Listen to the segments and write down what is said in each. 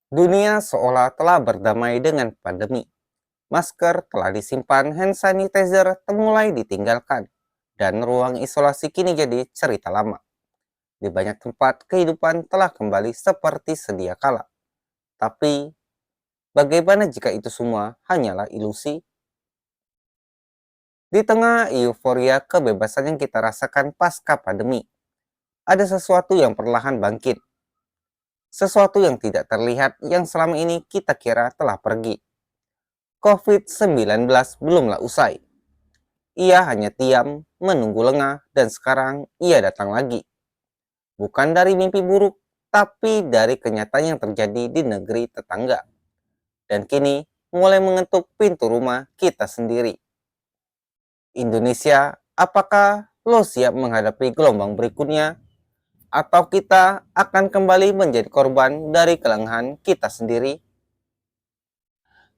Dunia seolah telah berdamai dengan pandemi. Masker telah disimpan, hand sanitizer mulai ditinggalkan, dan ruang isolasi kini jadi cerita lama. Di banyak tempat, kehidupan telah kembali seperti sedia kala. Tapi, bagaimana jika itu semua hanyalah ilusi? Di tengah euforia kebebasan yang kita rasakan pasca pandemi, ada sesuatu yang perlahan bangkit. Sesuatu yang tidak terlihat yang selama ini kita kira telah pergi. COVID-19 belumlah usai. Ia hanya diam, menunggu lengah, dan sekarang ia datang lagi. Bukan dari mimpi buruk, tapi dari kenyataan yang terjadi di negeri tetangga. Dan kini mulai mengetuk pintu rumah kita sendiri. Indonesia, apakah lo siap menghadapi gelombang berikutnya? Atau kita akan kembali menjadi korban dari kelengahan kita sendiri?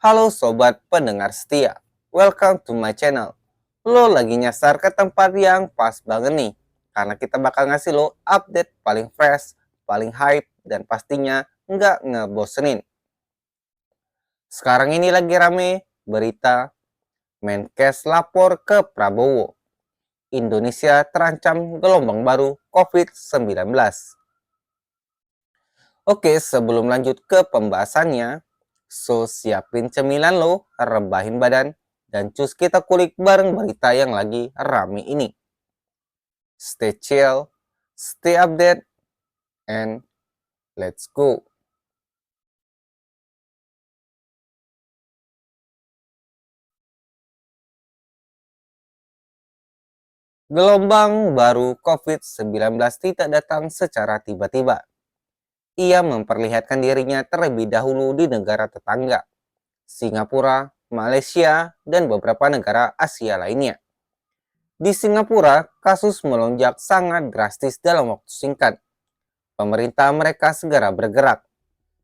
Halo sobat pendengar setia, welcome to my channel. Lo lagi nyasar ke tempat yang pas banget nih, karena kita bakal ngasih lo update paling fresh, paling hype, dan pastinya nggak ngebosenin. Sekarang ini lagi rame berita Menkes lapor ke Prabowo. Indonesia terancam gelombang baru COVID-19. Oke, sebelum lanjut ke pembahasannya, so siapin cemilan lo, rebahin badan, dan cus kita kulik bareng berita yang lagi rame ini. Stay chill, stay update, and let's go. Gelombang baru COVID-19 tidak datang secara tiba-tiba. Ia memperlihatkan dirinya terlebih dahulu di negara tetangga, Singapura, Malaysia, dan beberapa negara Asia lainnya. Di Singapura, kasus melonjak sangat drastis dalam waktu singkat. Pemerintah mereka segera bergerak.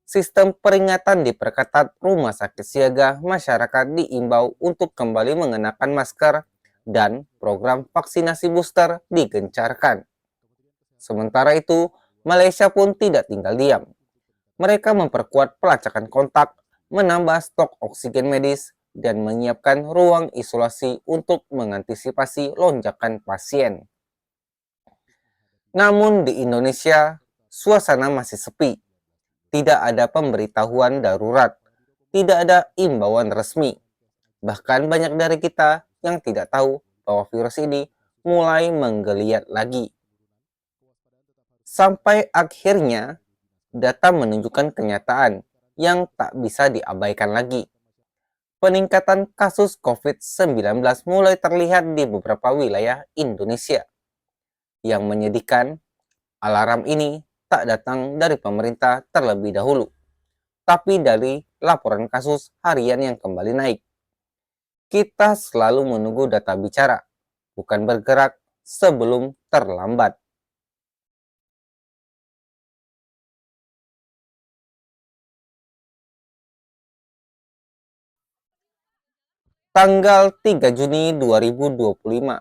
Sistem peringatan diperketat, rumah sakit siaga, masyarakat diimbau untuk kembali mengenakan masker, dan program vaksinasi booster digencarkan. Sementara itu, Malaysia pun tidak tinggal diam. Mereka memperkuat pelacakan kontak, menambah stok oksigen medis, dan menyiapkan ruang isolasi untuk mengantisipasi lonjakan pasien. Namun di Indonesia, suasana masih sepi. Tidak ada pemberitahuan darurat, tidak ada imbauan resmi. Bahkan banyak dari kita yang tidak tahu bahwa virus ini mulai menggeliat lagi. Sampai akhirnya, data menunjukkan kenyataan yang tak bisa diabaikan lagi. Peningkatan kasus COVID-19 mulai terlihat di beberapa wilayah Indonesia. Yang menyedihkan, alarm ini tak datang dari pemerintah terlebih dahulu, tapi dari laporan kasus harian yang kembali naik. Kita selalu menunggu data bicara, bukan bergerak sebelum terlambat. Tanggal 3 Juni 2025,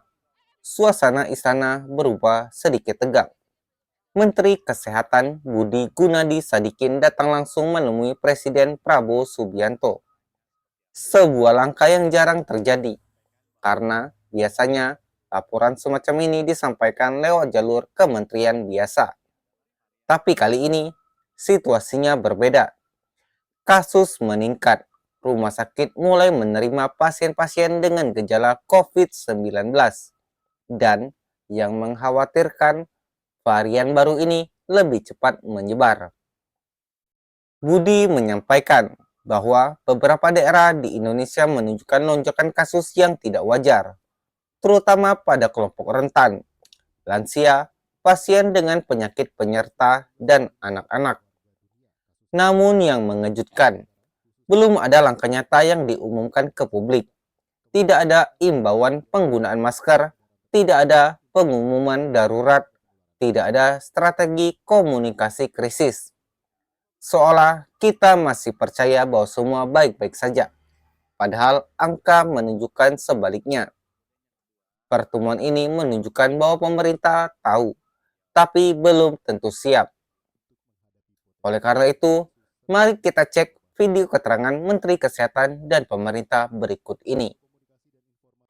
suasana istana berubah sedikit tegang. Menteri Kesehatan Budi Gunadi Sadikin datang langsung menemui Presiden Prabowo Subianto. Sebuah langkah yang jarang terjadi, karena biasanya laporan semacam ini disampaikan lewat jalur kementerian biasa. Tapi kali ini, situasinya berbeda. Kasus meningkat, rumah sakit mulai menerima pasien-pasien dengan gejala COVID-19. Dan yang mengkhawatirkan, varian baru ini lebih cepat menyebar. Budi menyampaikan bahwa beberapa daerah di Indonesia menunjukkan lonjakan kasus yang tidak wajar, terutama pada kelompok rentan, lansia, pasien dengan penyakit penyerta, dan anak-anak. Namun yang mengejutkan, belum ada langkah nyata yang diumumkan ke publik. Tidak ada imbauan penggunaan masker, tidak ada pengumuman darurat, tidak ada strategi komunikasi krisis. Seolah kita masih percaya bahwa semua baik-baik saja, padahal angka menunjukkan sebaliknya. Pertemuan ini menunjukkan bahwa pemerintah tahu, tapi belum tentu siap. Oleh karena itu, Mari kita cek video keterangan Menteri Kesehatan dan pemerintah berikut ini.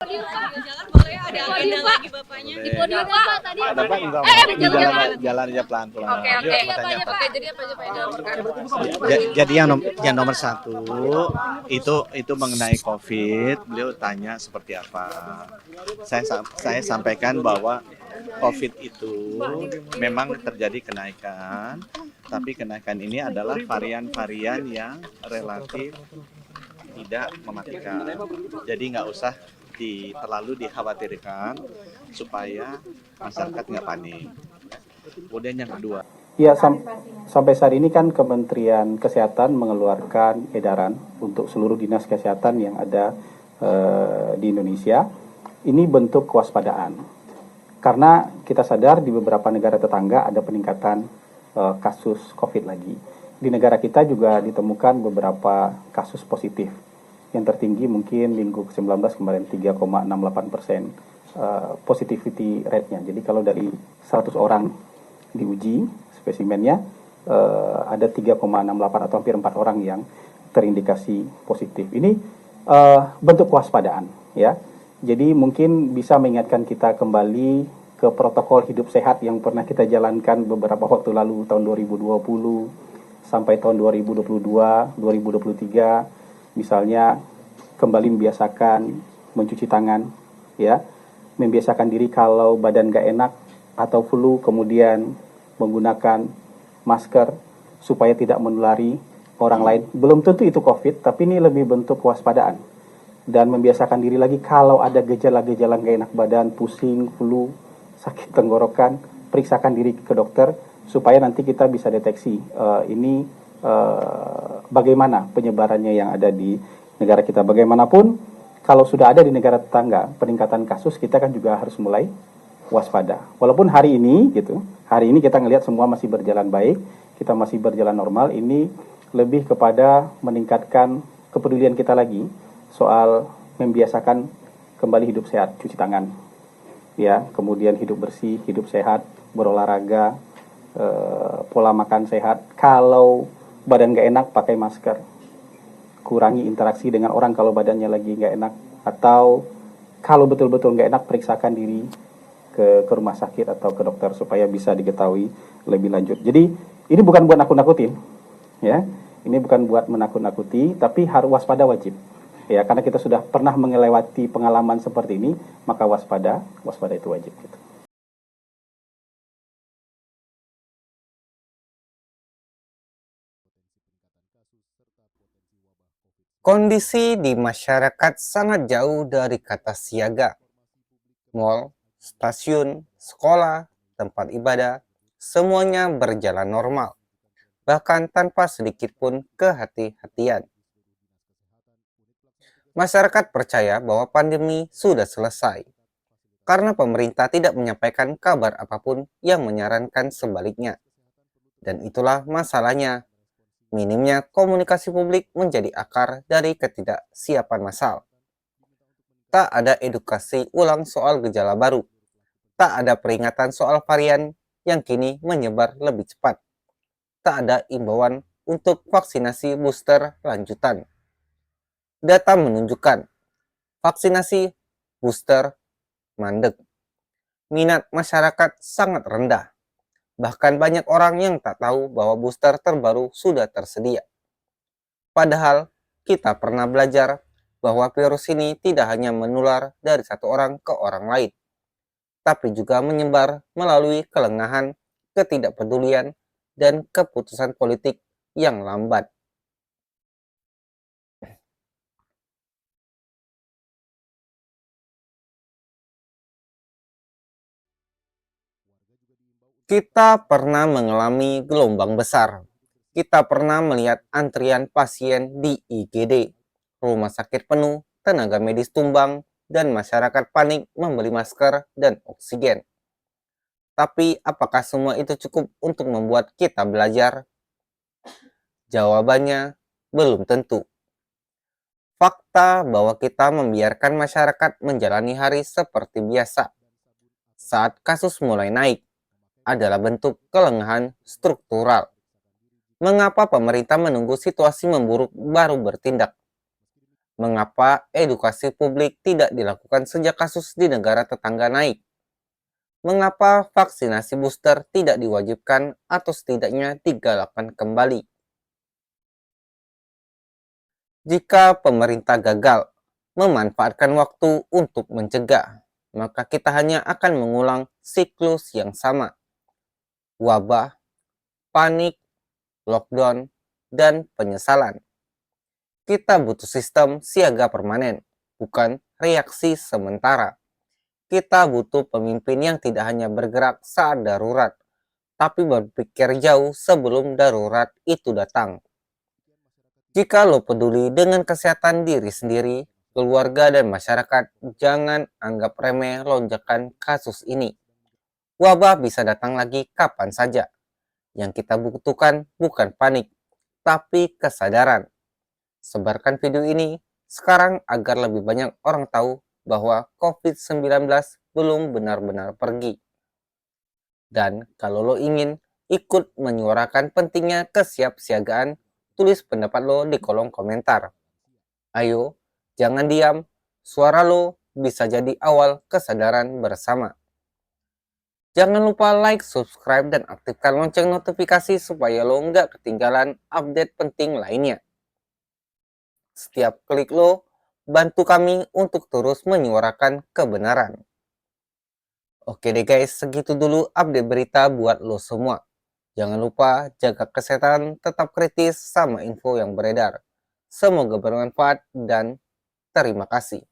Jalan boleh ada agenda lagi bapaknya. Di podium Pak tadi. Ada Pak enggak mau jalan aja pelan-pelan. Oke. Oke, jadi apa aja Pak yang dilaporkan? Jadi yang nomor satu itu mengenai COVID. Beliau tanya seperti apa. Saya sampaikan bahwa COVID itu memang terjadi kenaikan, tapi kenaikan ini adalah varian-varian yang relatif tidak mematikan. Jadi nggak usah terlalu dikhawatirkan supaya masyarakat nggak panik. Kemudian yang kedua. Ya, sampai saat ini kan Kementerian Kesehatan mengeluarkan edaran untuk seluruh dinas kesehatan yang ada di Indonesia. Ini bentuk kewaspadaan. Karena kita sadar di beberapa negara tetangga ada peningkatan kasus COVID lagi. Di negara kita juga ditemukan beberapa kasus positif. Yang tertinggi mungkin minggu ke-19 kemarin 3,68% positivity rate-nya. Jadi kalau dari 100 orang diuji spesimennya ada 3,68 atau hampir 4 orang yang terindikasi positif. Ini bentuk kewaspadaan ya. Jadi mungkin bisa mengingatkan kita kembali ke protokol hidup sehat yang pernah kita jalankan beberapa waktu lalu tahun 2020 sampai tahun 2022, 2023. Misalnya kembali membiasakan mencuci tangan, ya, membiasakan diri kalau badan gak enak atau flu, kemudian menggunakan masker supaya tidak menulari orang lain. Belum tentu itu COVID, tapi ini lebih bentuk kewaspadaan. Dan membiasakan diri lagi kalau ada gejala-gejala gak enak badan, pusing, flu, sakit tenggorokan, periksakan diri ke dokter supaya nanti kita bisa deteksi bagaimana penyebarannya yang ada di negara kita. Bagaimanapun kalau sudah ada di negara tetangga peningkatan kasus, kita kan juga harus mulai waspada. Walaupun hari ini kita ngelihat semua masih berjalan baik, kita masih berjalan normal. Ini lebih kepada meningkatkan kepedulian kita lagi soal membiasakan kembali hidup sehat, cuci tangan, ya, kemudian hidup bersih, hidup sehat, berolahraga, pola makan sehat. Kalau badan gak enak, pakai masker. Kurangi interaksi dengan orang kalau badannya lagi gak enak. Atau kalau betul-betul gak enak, periksakan diri ke rumah sakit atau ke dokter supaya bisa diketahui lebih lanjut. Jadi ini bukan buat nakut-nakutin, ya. Ini bukan buat menakut-nakuti, tapi harus waspada wajib. Ya, karena kita sudah pernah melewati pengalaman seperti ini, maka waspada itu wajib. Gitu. Kondisi di masyarakat sangat jauh dari kata siaga. Mal, stasiun, sekolah, tempat ibadah, semuanya berjalan normal, bahkan tanpa sedikit pun kehati-hatian. Masyarakat percaya bahwa pandemi sudah selesai, karena pemerintah tidak menyampaikan kabar apapun yang menyarankan sebaliknya. Dan itulah masalahnya. Minimnya komunikasi publik menjadi akar dari ketidaksiapan massal. Tak ada edukasi ulang soal gejala baru. Tak ada peringatan soal varian yang kini menyebar lebih cepat. Tak ada imbauan untuk vaksinasi booster lanjutan. Data menunjukkan vaksinasi booster mandek. Minat masyarakat sangat rendah. Bahkan banyak orang yang tak tahu bahwa booster terbaru sudah tersedia. Padahal kita pernah belajar bahwa virus ini tidak hanya menular dari satu orang ke orang lain, tapi juga menyebar melalui kelengahan, ketidakpedulian, dan keputusan politik yang lambat. Kita pernah mengalami gelombang besar. Kita pernah melihat antrian pasien di IGD, rumah sakit penuh, tenaga medis tumbang, dan masyarakat panik membeli masker dan oksigen. Tapi apakah semua itu cukup untuk membuat kita belajar? Jawabannya belum tentu. Fakta bahwa kita membiarkan masyarakat menjalani hari seperti biasa saat kasus mulai naik adalah bentuk kelengahan struktural. Mengapa pemerintah menunggu situasi memburuk baru bertindak? Mengapa edukasi publik tidak dilakukan sejak kasus di negara tetangga naik? Mengapa vaksinasi booster tidak diwajibkan atau setidaknya digalakkan kembali? Jika pemerintah gagal memanfaatkan waktu untuk mencegah, maka kita hanya akan mengulang siklus yang sama. Wabah, panik, lockdown, dan penyesalan. Kita butuh sistem siaga permanen, bukan reaksi sementara. Kita butuh pemimpin yang tidak hanya bergerak saat darurat, tapi berpikir jauh sebelum darurat itu datang. Jika lo peduli dengan kesehatan diri sendiri, keluarga, dan masyarakat, jangan anggap remeh lonjakan kasus ini. Wabah bisa datang lagi kapan saja. Yang kita butuhkan bukan panik, tapi kesadaran. Sebarkan video ini sekarang agar lebih banyak orang tahu bahwa COVID-19 belum benar-benar pergi. Dan kalau lo ingin ikut menyuarakan pentingnya kesiapsiagaan, tulis pendapat lo di kolom komentar. Ayo, jangan diam, suara lo bisa jadi awal kesadaran bersama. Jangan lupa like, subscribe, dan aktifkan lonceng notifikasi supaya lo nggak ketinggalan update penting lainnya. Setiap klik lo, bantu kami untuk terus menyuarakan kebenaran. Oke deh guys, segitu dulu update berita buat lo semua. Jangan lupa jaga kesehatan, tetap kritis sama info yang beredar. Semoga bermanfaat dan terima kasih.